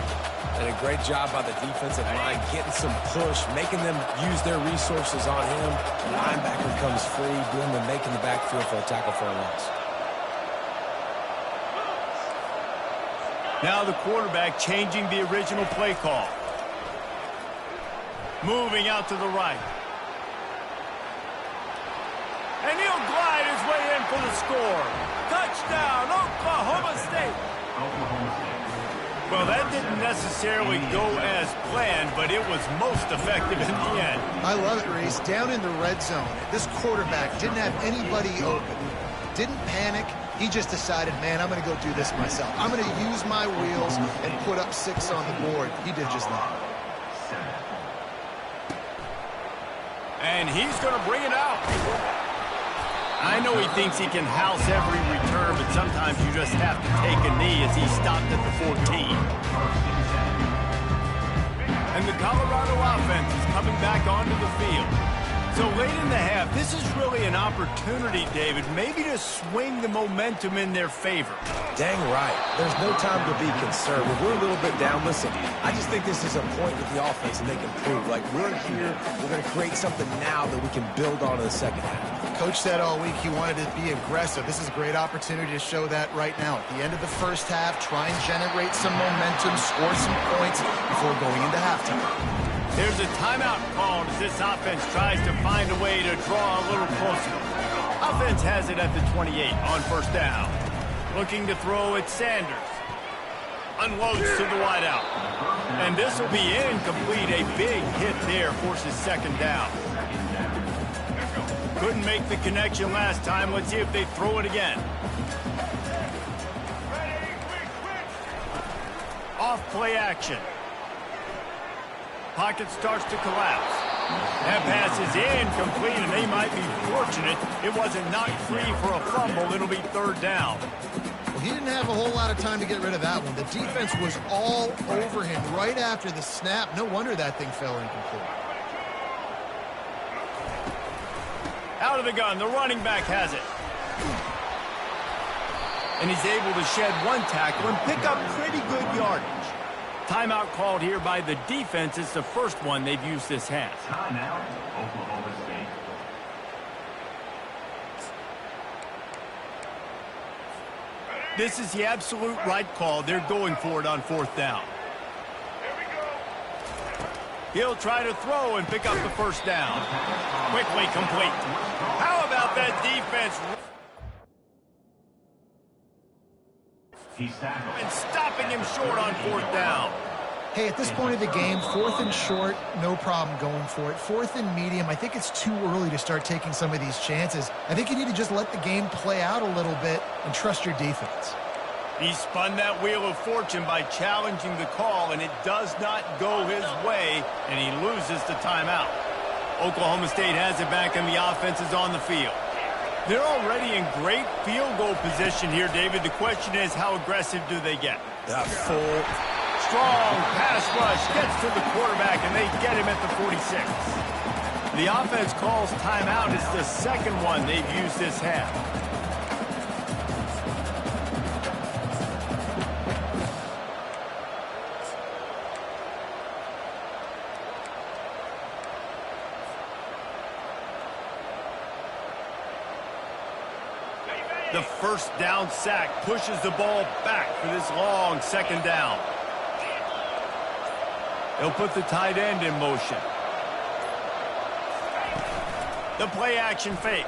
And a great job by the defensive line, getting some push, making them use their resources on him. The linebacker comes free, doing the making the backfield for a tackle for a loss. Now the quarterback changing the original play call. Moving out to the right. And he'll glide his way in for the score. Touchdown, Oklahoma State. Well, that didn't necessarily go as planned, but it was most effective in the end. I love it, Reese. Down in the red zone, this quarterback didn't have anybody open. Didn't panic. He just decided, man, I'm going to go do this myself. I'm going to use my wheels and put up 6 on the board. He did just that. And he's going to bring it out. I know he thinks he can house every return, but sometimes you just have to take a knee as he stopped at the 14. And the Colorado offense is coming back onto the field. So late in the half, this is really an opportunity, David, maybe to swing the momentum in their favor. Dang right. There's no time to be concerned. When we're a little bit down, listen, I just think this is a point with the offense and they can prove. Like, we're here, we're going to create something now that we can build on in the second half. Coach said all week he wanted to be aggressive. This is a great opportunity to show that right now. At the end of the first half, try and generate some momentum, score some points before going into halftime. There's a timeout called as this offense tries to find a way to draw a little closer. Offense has it at the 28 on first down. Looking to throw at Sanders. Unloads to the wideout. And this will be incomplete. A big hit there forces second down. Couldn't make the connection last time. Let's see if they throw it again. Off play action. Pocket starts to collapse. That pass is incomplete, and they might be fortunate it wasn't knocked free for a fumble. It'll be third down. Well, he didn't have a whole lot of time to get rid of that one. The defense was all over him right after the snap. No wonder that thing fell incomplete. Out of the gun, the running back has it. And he's able to shed one tackle and pick up pretty good yardage. Timeout called here by the defense. It's the first one they've used this half. Timeout, Oklahoma State. This is the absolute right call. They're going for it on fourth down. He'll try to throw and pick up the first down. Quickly complete. How about that defense? He's tackled. And stopping him short on fourth down. Hey, at this point of the game, 4th and short, no problem going for it. 4th and medium, I think it's too early to start taking some of these chances. I think you need to just let the game play out a little bit and trust your defense. He spun that wheel of fortune by challenging the call, and it does not go his way, and he loses the timeout. Oklahoma State has it back, and the offense is on the field. They're already in great field goal position here, David. The question is, how aggressive do they get? That full strong pass rush gets to the quarterback, and they get him at the 46. The offense calls timeout. It's the second one they've used this half. The first down sack pushes the ball back for this long second down. They'll put the tight end in motion. The play action fake.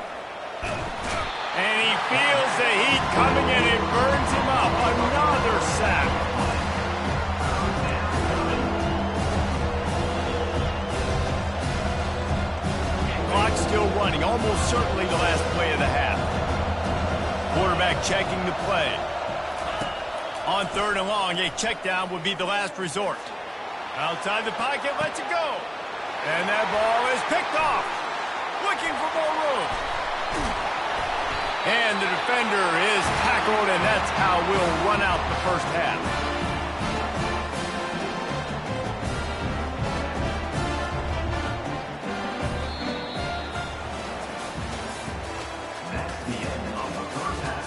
And he feels the heat coming and it burns him up. Another sack. Clock still running. Almost certainly the last play of the half. Quarterback checking the play. On third and long, a check down would be the last resort. Outside the pocket, lets it go. And that ball is picked off. Looking for more room. And the defender is tackled, and that's how we'll run out the first half. That's the end of the first half.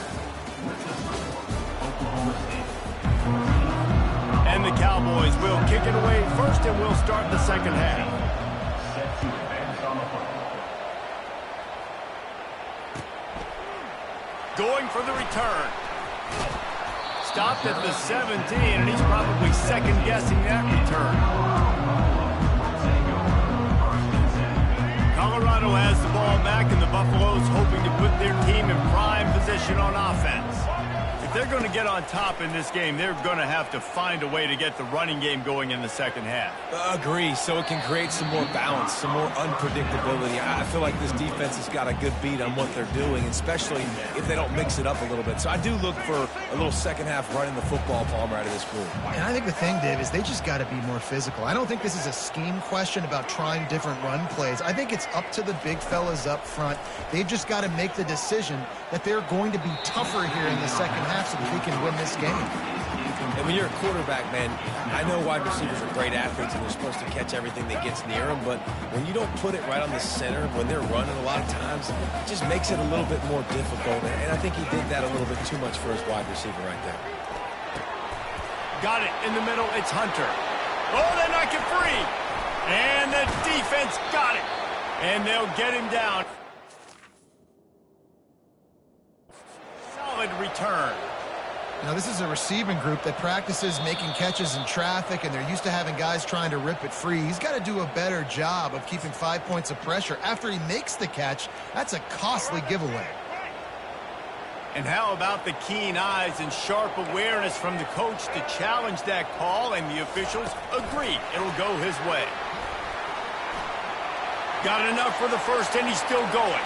With the score, Oklahoma State. And the Cowboys will kick it away first, and we'll start the second half. Set to advance on the football. Going for the return. Stopped at the 17, and he's probably second-guessing that return. Colorado has the ball back, and the Buffaloes hoping to put their team in prime position on offense. If they're going to get on top in this game, they're going to have to find a way to get the running game going in the second half. Agree, so it can create some more balance, some more unpredictability. I feel like this defense has got a good beat on what they're doing, especially if they don't mix it up a little bit. So I do look for a little second half running the football, Palmer, out of this group. And I think the thing, Dave, is they just got to be more physical. I don't think this is a scheme question about trying different run plays. I think it's up to the big fellas up front. They've just got to make the decision that they're going to be tougher here in the second half so that they can win this game. And when you're a quarterback, man, I know wide receivers are great athletes and they're supposed to catch everything that gets near them, but when you don't put it right on the center, when they're running a lot of times, it just makes it a little bit more difficult. And I think he did that a little bit too much for his wide receiver right there. Got it in the middle. It's Hunter. Oh, they knock it free. And the defense got it. And they'll get him down. Solid return. Now, this is a receiving group that practices making catches in traffic, and they're used to having guys trying to rip it free. He's got to do a better job of keeping 5 points of pressure. After he makes the catch, that's a costly giveaway. And how about the keen eyes and sharp awareness from the coach to challenge that call, and the officials agree it'll go his way. Got enough for the first, and he's still going.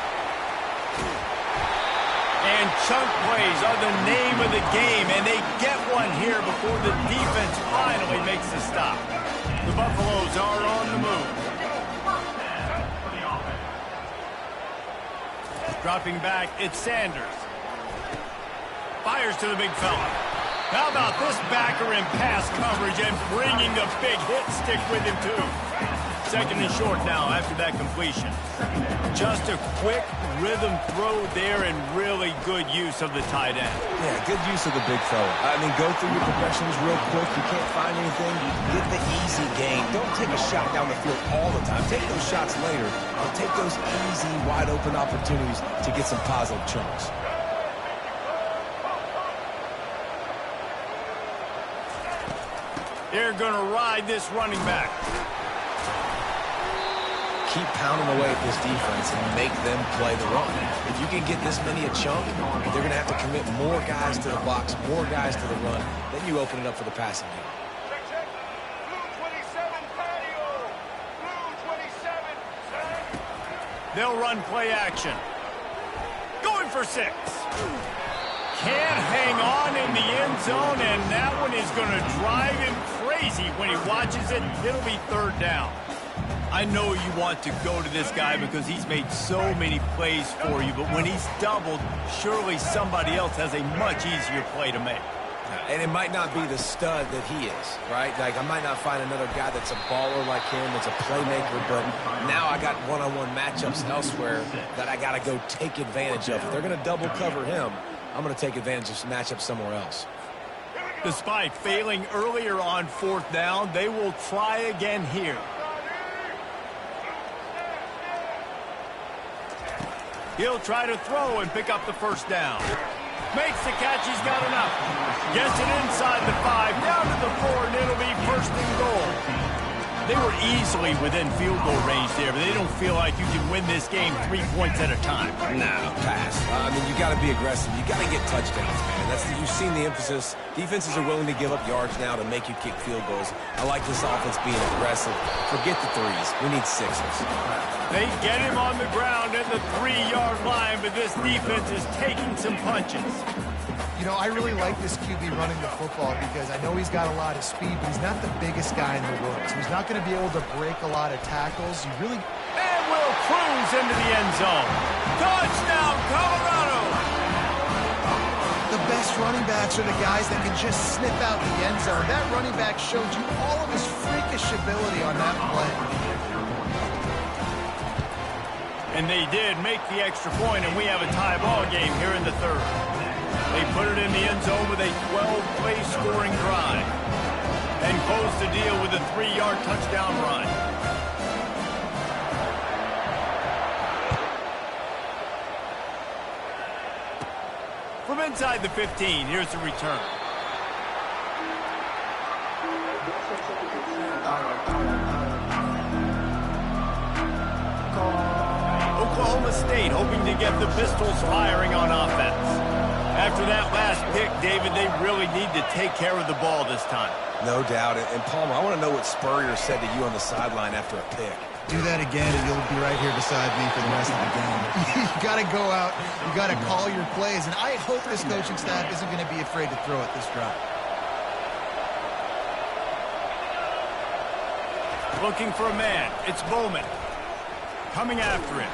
And chunk plays are the name of the game, and they get one here before the defense finally makes the stop. The Buffaloes are on the move. Dropping back, it's Sanders. Fires to the big fella. How about this backer in pass coverage and bringing the big hit stick with him, too? Second and short now after that completion. Just a quick rhythm throw there and really good use of the tight end. Yeah, good use of the big fella. I mean, go through your progressions real quick. You can't find anything. Get the easy gain. Don't take a shot down the field all the time. Take those shots later, but take those easy, wide-open opportunities to get some positive chunks. They're going to ride this running back. Keep pounding away at this defense and make them play the run. If you can get this many a chunk, they're going to have to commit more guys to the box, more guys to the run. Then you open it up for the passing game. They'll run play action. Going for 6. Can't hang on in the end zone, and that one is going to drive him crazy when he watches it. It'll be third down. I know you want to go to this guy because he's made so many plays for you, but when he's doubled, surely somebody else has a much easier play to make. And it might not be the stud that he is, right? Like, I might not find another guy that's a baller like him, that's a playmaker, but now I got one-on-one matchups elsewhere that I got to go take advantage of. If they're going to double cover him, I'm going to take advantage of some matchups somewhere else. Despite failing earlier on fourth down, they will try again here. He'll try to throw and pick up the first down. Makes the catch. He's got enough. Gets it inside the 5, down to the 4, and it'll be first and goal. They were easily within field goal range there, but they don't feel like you can win this game 3 points at a time. No, pass. I mean, you got to be aggressive. You got to get touchdowns, man. You've seen the emphasis. Defenses are willing to give up yards now to make you kick field goals. I like this offense being aggressive. Forget the 3s. We need 6s. They get him on the ground at the 3-yard line, but this defense is taking some punches. You know, I really like this QB running the football because I know he's got a lot of speed, but he's not the biggest guy in the world. So he's not going to be able to break a lot of tackles. You really... And will cruise into the end zone. Touchdown, Colorado! The best running backs are the guys that can just snip out the end zone. That running back showed you all of his freakish ability on that play. And they did make the extra point, and we have a tie ball game here in the third. They put it in the end zone with a 12-play scoring drive and close the deal with a 3-yard touchdown run. From inside the 15, here's the return. Oklahoma State hoping to get the pistols firing on offense. After that last pick, David, they really need to take care of the ball this time. No doubt. And Palmer, I want to know what Spurrier said to you on the sideline after a pick. Do that again, and you'll be right here beside me for the rest of the game. You got to go out. You got to call your plays, and I hope this coaching staff isn't going to be afraid to throw it this drive. Looking for a man. It's Bowman. Coming after him.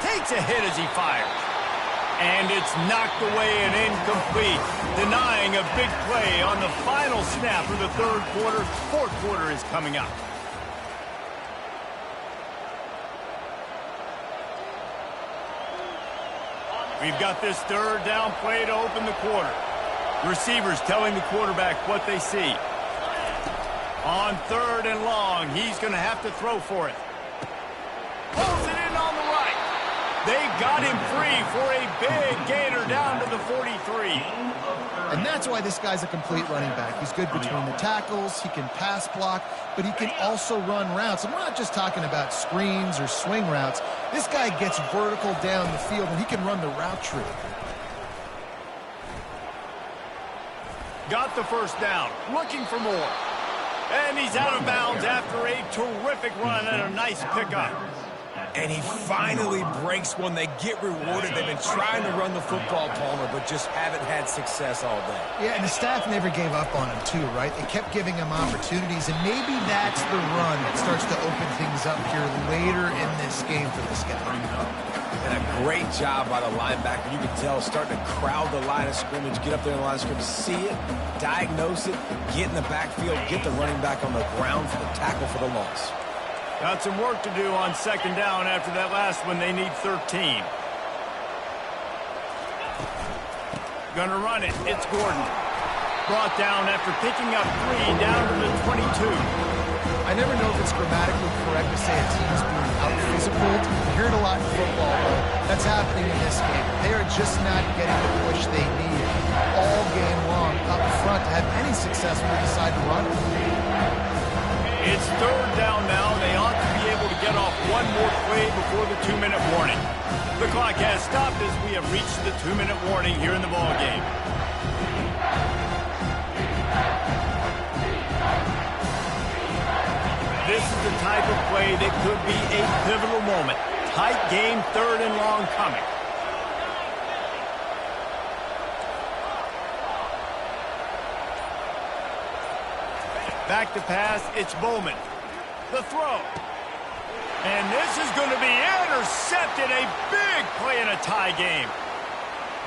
Takes a hit as he fires. And it's knocked away and incomplete, denying a big play on the final snap of the third quarter. Fourth quarter is coming up. We've got this third down play to open the quarter. Receivers telling the quarterback what they see. On third and long, he's going to have to throw for it. Pulls it in on the right. They got him free for a big gainer down to the 43. And that's why this guy's a complete running back. He's good between the tackles, he can pass block, but he can also run routes. And we're not just talking about screens or swing routes. This guy gets vertical down the field, and he can run the route tree. Got the first down, looking for more. And he's out of bounds after a terrific run and a nice pickup. And he finally breaks one. They get rewarded. They've been trying to run the football, Palmer, but just haven't had success all day. Yeah, and the staff never gave up on him, too, right? They kept giving him opportunities, and maybe that's the run that starts to open things up here later in this game for this guy. And a great job by the linebacker. You can tell, starting to crowd the line of scrimmage, get up there in the line of scrimmage, see it, diagnose it, get in the backfield, get the running back on the ground for the tackle for the loss. Got some work to do on second down after that last one. They need 13. Gonna run it. It's Gordon. Brought down after picking up 3 down to the 22. I never know if it's grammatically correct to say a team's being out-physicaled. You hear it a lot in football, though. That's happening in this game. They are just not getting the push they need all game long up front to have any success when they decide to run it. It's third down now. They ought to be able to get off one more play before the 2-minute warning. The clock has stopped as we have reached the 2-minute warning here in the ballgame. This is the type of play that could be a pivotal moment. Tight game, third and long coming. Back to pass, it's Bowman. The throw. And this is going to be intercepted. A big play in a tie game.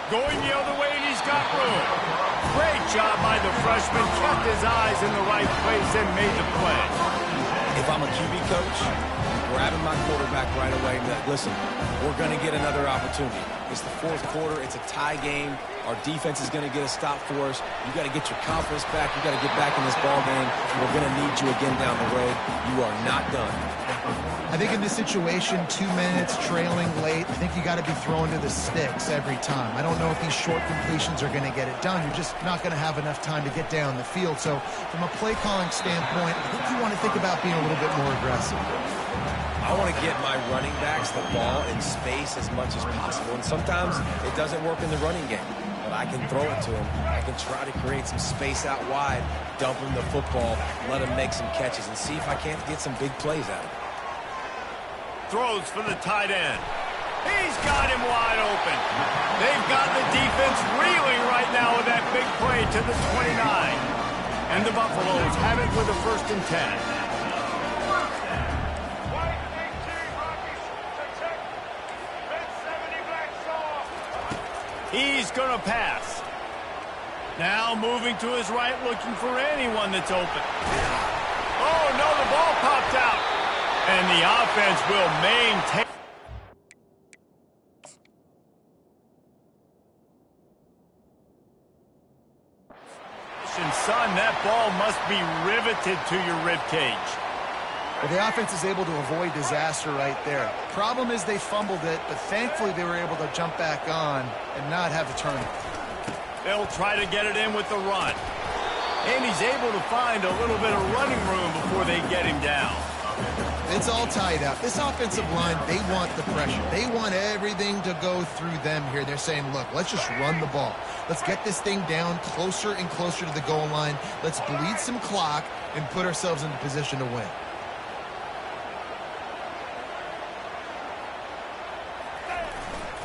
Going the other way, and he's got room. Great job by the freshman. Kept his eyes in the right place and made the play. If I'm a QB coach, grabbing my quarterback right away and be like, listen, we're going to get another opportunity. It's the fourth quarter. It's a tie game. Our defense is going to get a stop for us. You got to get your confidence back. You got to get back in this ball game. We're going to need you again down the road. You are not done. I think in this situation, 2 minutes, trailing late, I think you got to be throwing to the sticks every time. I don't know if these short completions are going to get it done. You're just not going to have enough time to get down the field. So from a play calling standpoint, I think you want to think about being a little bit more aggressive. I want to get my running backs the ball in space as much as possible. And sometimes it doesn't work in the running game. But I can throw it to him. I can try to create some space out wide, dump him the football, let him make some catches, and see if I can't get some big plays out of him. Throws for the tight end. He's got him wide open. They've got the defense reeling right now with that big play to the 29. And the Buffaloes have it with a 1st and 10. He's going to pass. Now moving to his right, looking for anyone that's open. Oh, no, the ball popped out. And the offense will maintain. Son, that ball must be riveted to your ribcage. Well, the offense is able to avoid disaster right there. Problem is they fumbled it, but thankfully they were able to jump back on and not have the turnover. They'll try to get it in with the run. And he's able to find a little bit of running room before they get him down. It's all tied up. This offensive line, they want the pressure. They want everything to go through them here. They're saying, look, let's just run the ball. Let's get this thing down closer and closer to the goal line. Let's bleed some clock and put ourselves in the position to win.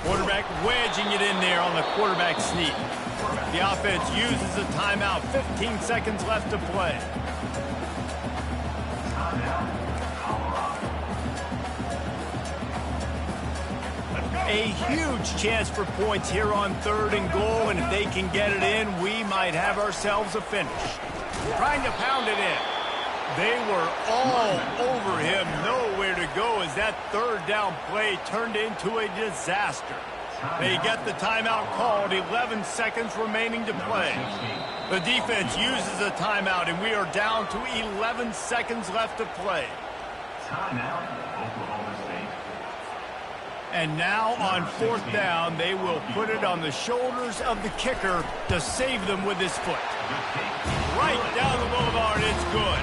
Quarterback wedging it in there on the quarterback sneak. The offense uses a timeout. 15 seconds left to play. A huge chance for points here on 3rd and goal, and if they can get it in, we might have ourselves a finish. Trying to pound it in. They were all over him, nowhere to go as that 3rd down play turned into a disaster. They get the timeout called, 11 seconds remaining to play. The defense uses a timeout, and we are down to 11 seconds left to play. Timeout, Oklahoma State. And now on 4th down, they will put it on the shoulders of the kicker to save them with his foot. Right down the boulevard, it's good.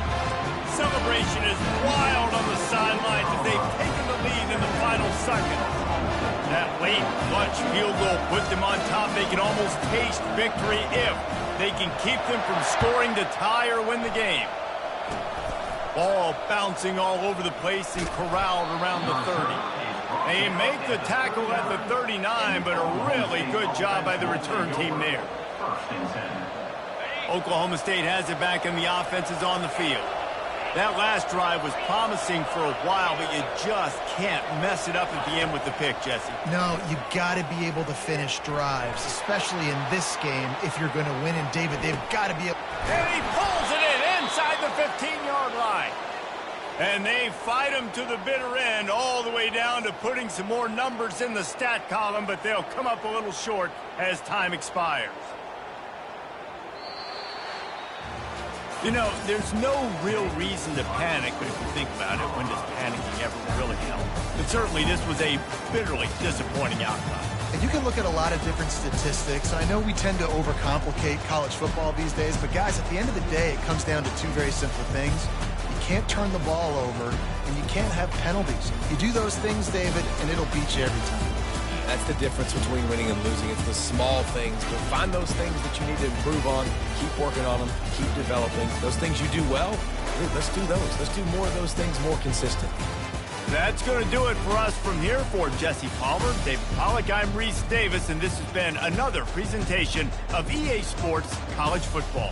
Celebration is wild on the sidelines as they've taken the lead in the final seconds. That late clutch field goal put them on top. They can almost taste victory if they can keep them from scoring to tie or win the game. Ball bouncing all over the place and corralled around the 30. They make the tackle at the 39, but a really good job by the return team there. Oklahoma State has it back and the offense is on the field. That last drive was promising for a while, but you just can't mess it up at the end with the pick, Jesse. No, you got to be able to finish drives, especially in this game if you're going to win. And David, they've got to be able... And he pulls it in inside the 15-yard line. And they fight him to the bitter end, all the way down to putting some more numbers in the stat column, but they'll come up a little short as time expires. You know, there's no real reason to panic, but if you think about it, when does panicking ever really help? But certainly this was a bitterly disappointing outcome. And you can look at a lot of different statistics. I know we tend to overcomplicate college football these days, but guys, at the end of the day, it comes down to two very simple things. You can't turn the ball over, and you can't have penalties. You do those things, David, and it'll beat you every time. That's the difference between winning and losing. It's the small things. But find those things that you need to improve on. Keep working on them. Keep developing. Those things you do well, let's do those. Let's do more of those things more consistent. That's going to do it for us from here. For Jesse Palmer, David Pollack, I'm Reese Davis, and this has been another presentation of EA Sports College Football.